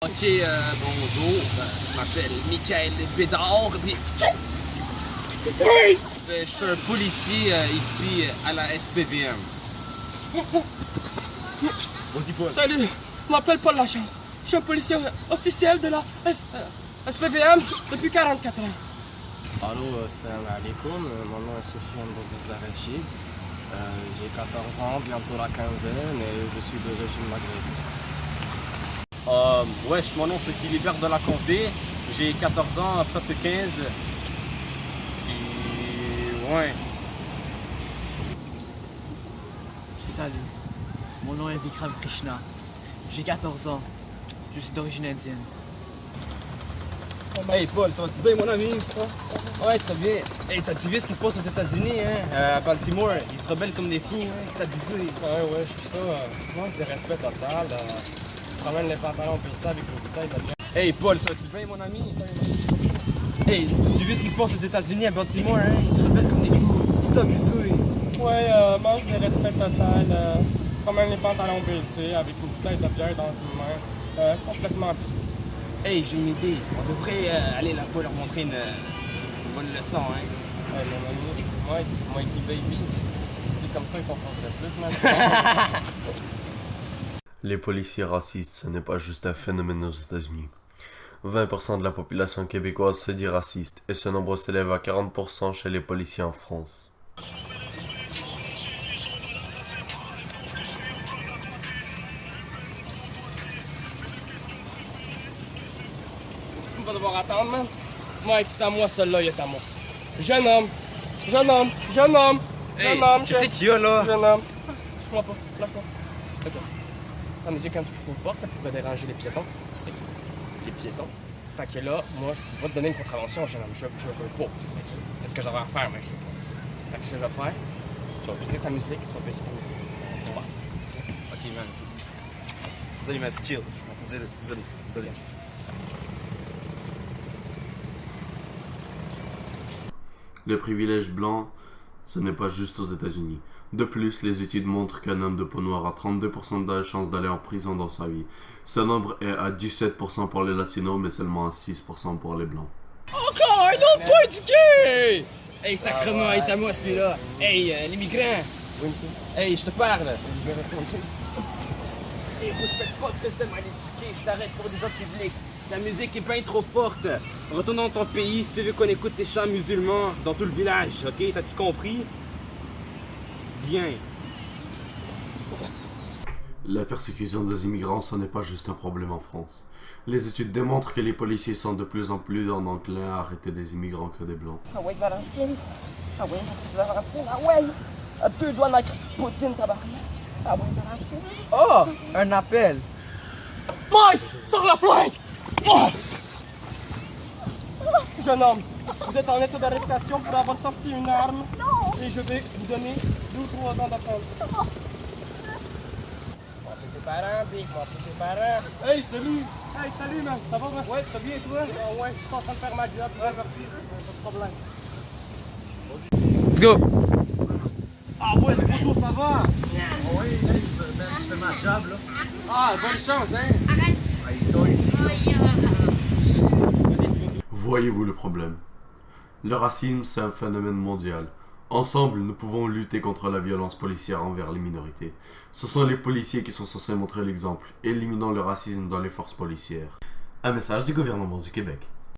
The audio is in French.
Ok, bonjour, je m'appelle Michael Bédard, puis... Je suis un policier ici à la SPVM. Salut, je m'appelle Paul Lachance. Je suis un policier officiel de la SPVM depuis 44 ans. Allô, salam alaikum. Mon nom est Soufiane Boudouza-Rachid. J'ai 14 ans, bientôt la quinzaine, et je suis d'origine maghrébine. Wesh, mon nom c'est Philibert de la Comté. J'ai 14 ans, presque 15. Puis, ouais. Salut, mon nom est Vikram Krishna. J'ai 14 ans. Je suis d'origine indienne. Hey Paul, ça va-tu bien mon ami? Ouais, très bien. Hey, t'as-tu vu ce qui se passe aux États-Unis, hein? À Baltimore, ils se rebellent comme des fous, hein? C'est abusé. Ouais, je suis ça. Manque de respect total. Tu promènes les pantalons puis ça avec le bouteille, t'as bien. Hey Paul, ça va-tu bien mon ami? Hey, tu vu ce qui se passe aux États-Unis à Baltimore, hein? Ils se rebellent comme des fous. C'est abusé. Ouais, manque de respect total. Tu promènes les pantalons baissés avec une bouteille de bière dans une main. Complètement abusé. Hey, j'ai une idée. On devrait aller là-bas leur montrer une bonne leçon, hein? Ouais, mon ami, Mikey Baby, c'était comme ça qu'on ferait plus, man. Les policiers racistes, ce n'est pas juste un phénomène aux États-Unis. 20% de la population québécoise se dit raciste, et ce nombre s'élève à 40% chez les policiers en France. Tu vas devoir attendre, man. Mike, c'est à moi, celui-là, il est à moi. Jeune homme, jeune homme, jeune homme, jeune homme. Qu'est-ce qu'il y a là? Jeune homme. Lâche-moi pas, lâche-moi. Ok. La musique un petit peu forte, elle pourrait déranger les piétons. Ok. Les piétons. Fait que là, moi, je vais te donner une contravention, jeune homme. Je veux pas. Ok. Qu'est-ce que j'aurai à faire, mais je veux pas. Fait que ce que je vais faire, je vais baisser ta musique, je vais baisser ta musique. On va partir. Ok, man. Désolé, man, c'est chill. Désolé. Le privilège blanc, ce n'est pas juste aux États-Unis. De plus, les études montrent qu'un homme de peau noire a 32% de chance d'aller en prison dans sa vie. Ce nombre est à 17% pour les latinos, mais seulement à 6% pour les blancs. Encore un autre point du gay! Hey, sacrement, il est à moi celui-là. Hey, l'immigrant. Hey, je te parle. Hey, respecte pas le président mal éduqué, je t'arrête pour des autres publics. La musique est bien trop forte. Retourne dans ton pays si tu veux qu'on écoute tes chants musulmans dans tout le village, ok? T'as-tu compris? Bien. La persécution des immigrants, ce n'est pas juste un problème en France. Les études démontrent que les policiers sont de plus en plus enclins à arrêter des immigrants que des blancs. Ah ouais, Valentine. Ah ouais, Valentine. Ah ouais. À deux doigts dans la Christ Poutine, tabarnak. Ah ouais, Valentine. Oh, un appel. Mike, sors la flingue! Oh! Jeune homme, vous êtes en état d'arrestation pour avoir sorti une arme. Non. Et je vais vous donner 2 ou 3 ans d'attente. M'appeler tes parents, Big, m'appeler tes parents. Hey, salut! Hey, salut, man! Ça va, man? Ouais, très bien, toi? Ouais, je suis en train de faire ma job. Ouais, merci. Pas de problème. Let's go! Ah ouais, c'est photo, ça va? Ah ouais, là, je fais ma job, là. Ah, bonne chance, hein? Ah, il doit ici. Voyez-vous le problème? Le racisme, c'est un phénomène mondial. Ensemble, nous pouvons lutter contre la violence policière envers les minorités. Ce sont les policiers qui sont censés montrer l'exemple, éliminant le racisme dans les forces policières. Un message du gouvernement du Québec.